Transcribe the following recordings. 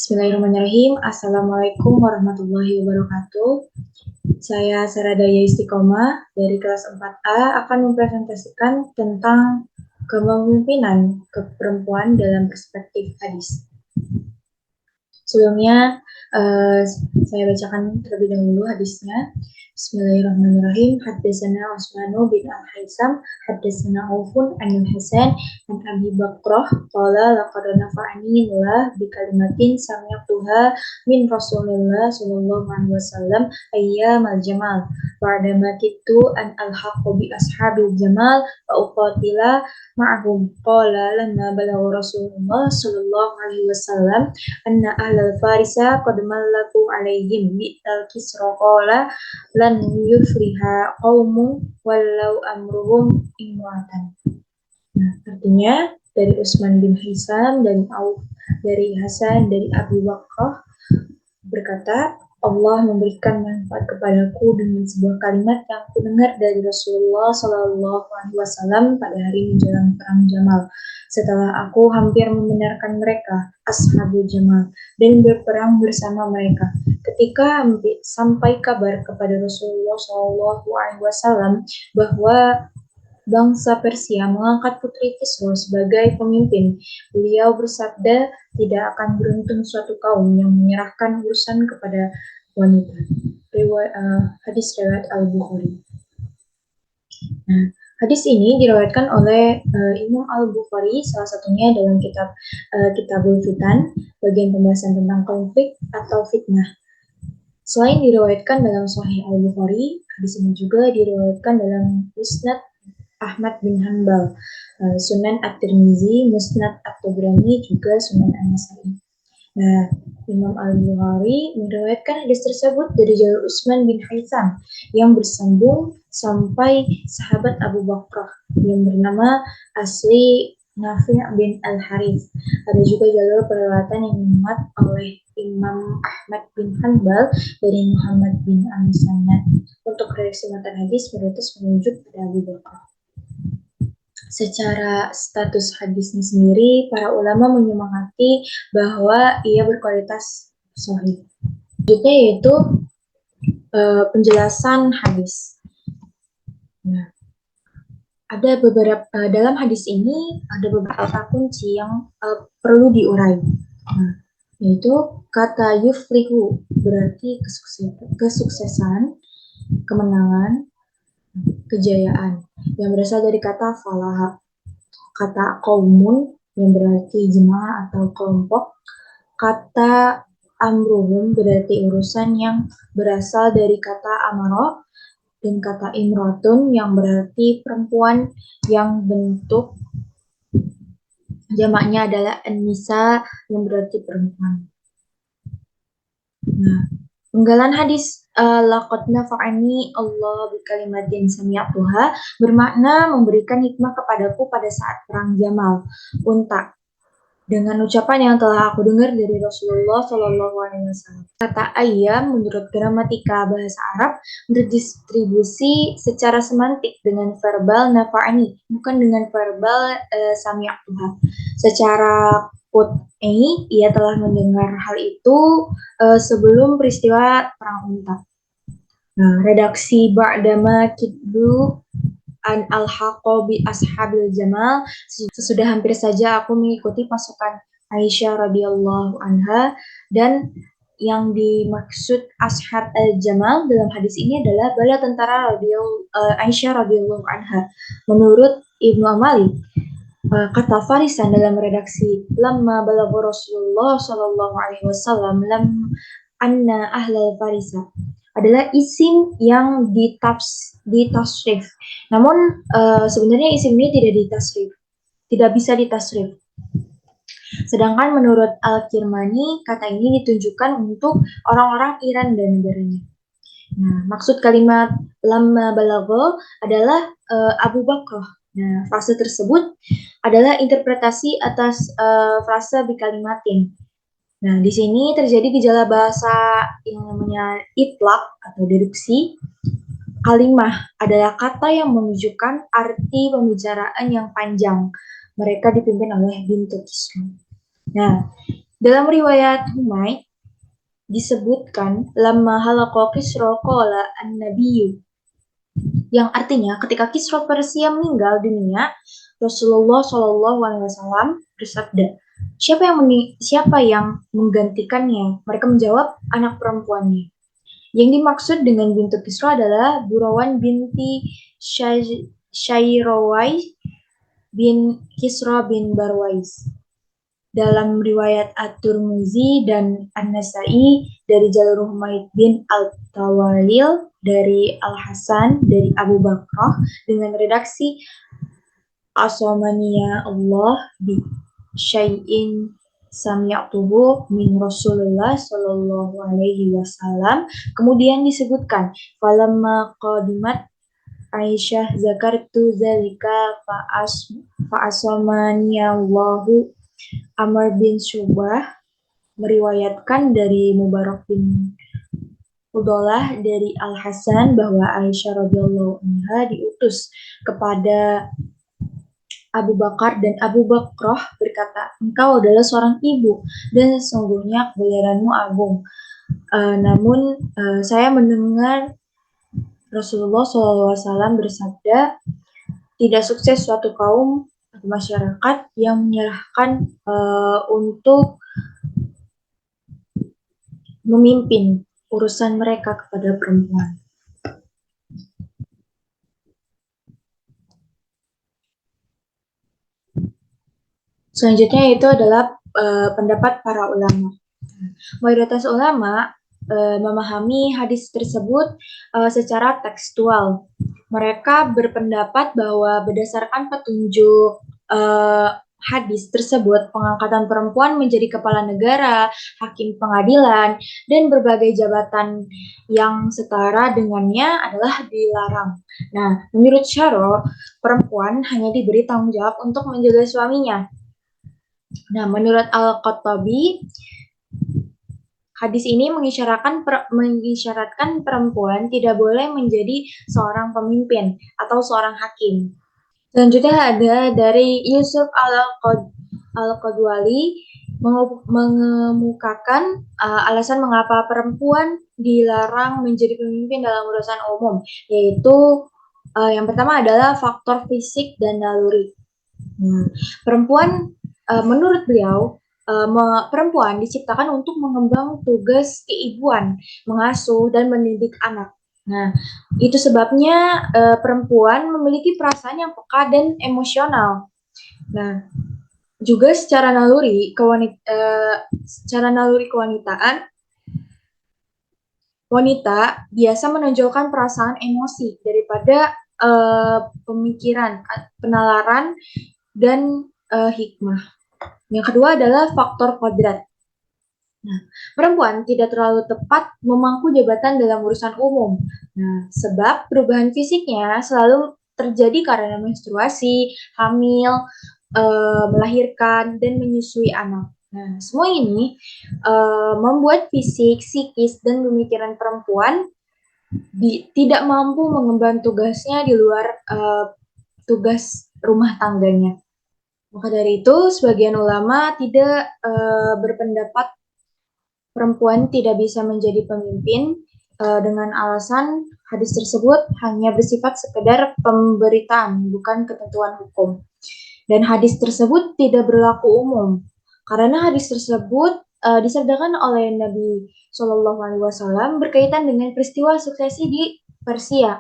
Bismillahirrahmanirrahim. Assalamualaikum warahmatullahi wabarakatuh. Saya Saradaya Istiqomah dari kelas 4A akan mempresentasikan tentang kepemimpinan perempuan dalam perspektif hadis. Sebelumnya, saya bacakan terlebih dahulu hadisnya. Bismillahirrahmanirrahim. Haddatsana Utsman bin Al-Haisam, haddatsana Aufun an Hasan an Abi Bakrah qala laqad nafa'ani Allah bi kalimatin sami'tuha min Rasulillah sallallahu alaihi wasallam ayyamal jamal ba'da ma kittu an alhaqu bi ashabil jamal wa uqatila ma'ahum qala lamma balagha Rasulullah sallallahu alaihi wasallam anna ahlal farisa qad mallaku alaihim bi'al kisra qala lan yufliha qaumun walau amruhum imratan. Nah, artinya dari Utsman bin Hisam, dari Auf, dari Hasan, dari Abi Waqqah berkata, Allah memberikan manfaat kepadaku dengan sebuah kalimat yang aku dengar dari Rasulullah Shallallahu Alaihi Wasallam pada hari menjelang perang Jamal. Setelah aku hampir membenarkan mereka, Ashabul Jamal, dan berperang bersama mereka. Ketika sampai kabar kepada Rasulullah Shallallahu Alaihi Wasallam bahwa bangsa Persia mengangkat putri Kisra sebagai pemimpin, beliau bersabda, tidak akan beruntung suatu kaum yang menyerahkan urusan kepada wanita. Hadis riwayat Al-Bukhari. Nah, hadis ini diriwayatkan oleh Imam Al-Bukhari, salah satunya dalam Kitabul Fitan, bagian pembahasan tentang konflik atau fitnah. Selain diriwayatkan dalam Sahih Al-Bukhari, hadis ini juga diriwayatkan dalam Musnad Ahmad bin Hanbal, Sunan At-Tirmizi, Musnad At-Tabrani, juga Sunan An-Nasa'i. Nah, Imam Al-Bukhari meriwayatkan hadis tersebut dari jalur Utsman bin Haitham yang bersambung sampai sahabat Abu Bakrah yang bernama asli Nafi' bin Al-Harith. Ada juga jalur periwayatan yang dimuat oleh Imam Ahmad bin Hanbal dari Muhammad bin Al-Musannad. Untuk redaksi matan hadis merujuk pada Abu Bakrah. Secara status hadisnya sendiri, para ulama menyemangati bahwa ia berkualitas sahih. Selanjutnya yaitu penjelasan hadis. Nah, ada beberapa dalam hadis ini ada beberapa kunci yang perlu diurai. Nah, yaitu kata yuflihu berarti kesuksesan, kemenangan, kejayaan yang berasal dari kata falah, kata qaumun yang berarti jemaah atau kelompok, kata amruhum berarti urusan yang berasal dari kata amaro, dan kata imratun yang berarti perempuan yang bentuk jamaknya adalah an-nisa yang berarti perempuan. Nah, penggalan hadis laqad nafa'ani Allah bi kalimatin sami'tuha bermakna memberikan hikmah kepadaku pada saat perang Jamal, unta, dengan ucapan yang telah aku dengar dari Rasulullah Shallallahu Alaihi Wasallam. Kata ayam menurut gramatika bahasa Arab berdistribusi secara semantik dengan verbal nafa'ani, bukan dengan verbal sami'tuha. Secara ini ia telah mendengar hal itu sebelum peristiwa perang unta. Nah, redaksi ba'dama kidbu an al-haqqa bi ashabil jamal, sesudah hampir saja aku mengikuti pasukan Aisyah radhiyallahu anha, dan yang dimaksud ashab al-jamal dalam hadis ini adalah bala tentara Aisyah radhiyallahu anha. Menurut Ibnu Amali, kata farisan dalam redaksi lamma balagha Rasulullah sallallahu alaihi wasallam lam anna ahlal farisa adalah isim yang ditasrif. Namun sebenarnya isim ini tidak bisa ditasrif. Sedangkan menurut Al-Kirmani kata ini ditunjukkan untuk orang-orang Iran dan negaranya. Nah, maksud kalimat lamma balagha adalah Abu Bakrah. Nah, frase tersebut adalah interpretasi atas frase bikalimatin. Nah, di sini terjadi gejala bahasa yang namanya itlaq atau deduksi. Kalimah adalah kata yang menunjukkan arti pembicaraan yang panjang. Mereka dipimpin oleh bintu Kisra. Nah, Dalam riwayat Humaid disebutkan lama halaqa Kisra qala an-nabiyyu, yang artinya ketika Kisra Persia meninggal dunia, Rasulullah Shallallahu Alaihi Wasallam bersabda, siapa yang menggantikannya? Mereka menjawab, anak perempuannya. Yang dimaksud dengan bintu Kisra adalah Burawan binti Syairawai bin Kisra bin Barwais. Dalam riwayat At-Tirmizi dan An-Nasai dari jalur Humaid bin Al-Tawalil dari Al-Hasan dari Abu Bakrah dengan redaksi Asomania Allah bi syai'in sami'tuhu min Rasulullah sallallahu alaihi wasallam. Kemudian disebutkan falamma qadimat Aisyah zakartu zalika fa'asomani Allahu. Amr bin Syubah meriwayatkan dari Mubarak bin Udolah dari Al-Hasan bahwa Aisyah radhiyallahu anha diutus kepada Abu Bakar dan Abu Bakrah berkata, engkau adalah seorang ibu dan sesungguhnya kebenaranmu agung. Namun saya mendengar Rasulullah SAW bersabda, tidak sukses suatu kaum atau masyarakat yang menyerahkan untuk memimpin urusan mereka kepada perempuan. Selanjutnya itu adalah pendapat para ulama. Mayoritas ulama memahami hadis tersebut secara tekstual. Mereka berpendapat bahwa berdasarkan petunjuk hadis tersebut, pengangkatan perempuan menjadi kepala negara, hakim pengadilan, dan berbagai jabatan yang setara dengannya adalah dilarang. Nah, menurut Syaro, perempuan hanya diberi tanggung jawab untuk menjaga suaminya. Nah, menurut Al-Qattabi, hadis ini mengisyaratkan perempuan tidak boleh menjadi seorang pemimpin atau seorang hakim. Selanjutnya ada dari Yusuf Al-Qadwali mengemukakan alasan mengapa perempuan dilarang menjadi pemimpin dalam urusan umum, yaitu yang pertama adalah faktor fisik dan naluri. Perempuan menurut beliau perempuan diciptakan untuk mengemban tugas keibuan, mengasuh dan mendidik anak. Nah, itu sebabnya perempuan memiliki perasaan yang peka dan emosional. Nah, juga secara naluri kewanitaan, wanita biasa menonjolkan perasaan emosi daripada pemikiran, penalaran, dan hikmah. Yang kedua adalah faktor kodrat. Nah, perempuan tidak terlalu tepat memangku jabatan dalam urusan umum. Nah, sebab perubahan fisiknya selalu terjadi karena menstruasi, hamil, melahirkan, dan menyusui anak. Nah, semua ini membuat fisik, psikis, dan pemikiran perempuan tidak mampu mengemban tugasnya di luar tugas rumah tangganya. Maka dari itu, sebagian ulama tidak berpendapat perempuan tidak bisa menjadi pemimpin dengan alasan hadis tersebut hanya bersifat sekedar pemberitaan, bukan ketentuan hukum. Dan hadis tersebut tidak berlaku umum, karena hadis tersebut disabdakan oleh Nabi Shallallahu Alaihi Wasallam berkaitan dengan peristiwa suksesi di Persia.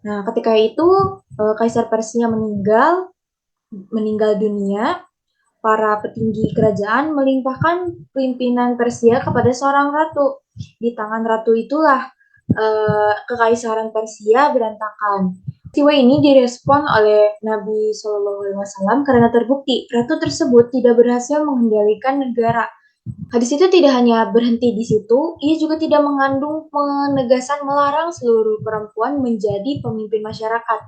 Nah, ketika itu Kaisar Persia meninggal dunia. Para petinggi kerajaan melimpahkan pimpinan Persia kepada seorang ratu. Di tangan ratu itulah kekaisaran Persia berantakan. Peristiwa ini direspon oleh Nabi Shallallahu Alaihi Wasallam karena terbukti ratu tersebut tidak berhasil mengendalikan negara. Hadis itu tidak hanya berhenti di situ, ia juga tidak mengandung penegasan melarang seluruh perempuan menjadi pemimpin masyarakat.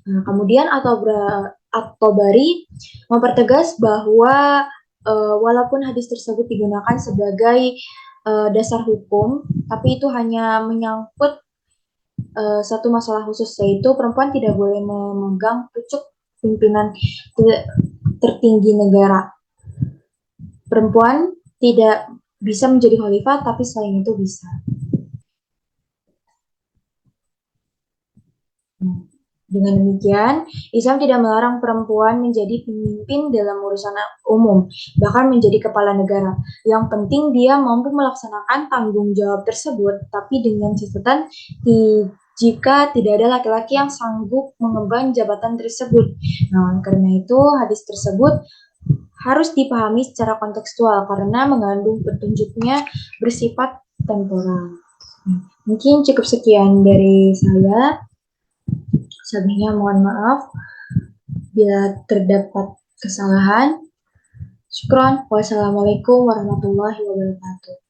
Nah, kemudian At-Tabari mempertegas bahwa walaupun hadis tersebut digunakan sebagai dasar hukum, tapi itu hanya menyangkut satu masalah khusus, yaitu perempuan tidak boleh memegang pucuk pimpinan tertinggi negara. Perempuan tidak bisa menjadi khalifah, tapi selain itu bisa. Dengan demikian, Islam tidak melarang perempuan menjadi pemimpin dalam urusan umum, bahkan menjadi kepala negara. Yang penting dia mampu melaksanakan tanggung jawab tersebut, tapi dengan catatan jika tidak ada laki-laki yang sanggup mengemban jabatan tersebut. Nah, karena itu hadis tersebut harus dipahami secara kontekstual karena mengandung petunjuknya bersifat temporal. Mungkin cukup sekian dari saya. Sebelumnya mohon maaf bila terdapat kesalahan. Syukron. Wassalamualaikum warahmatullahi wabarakatuh.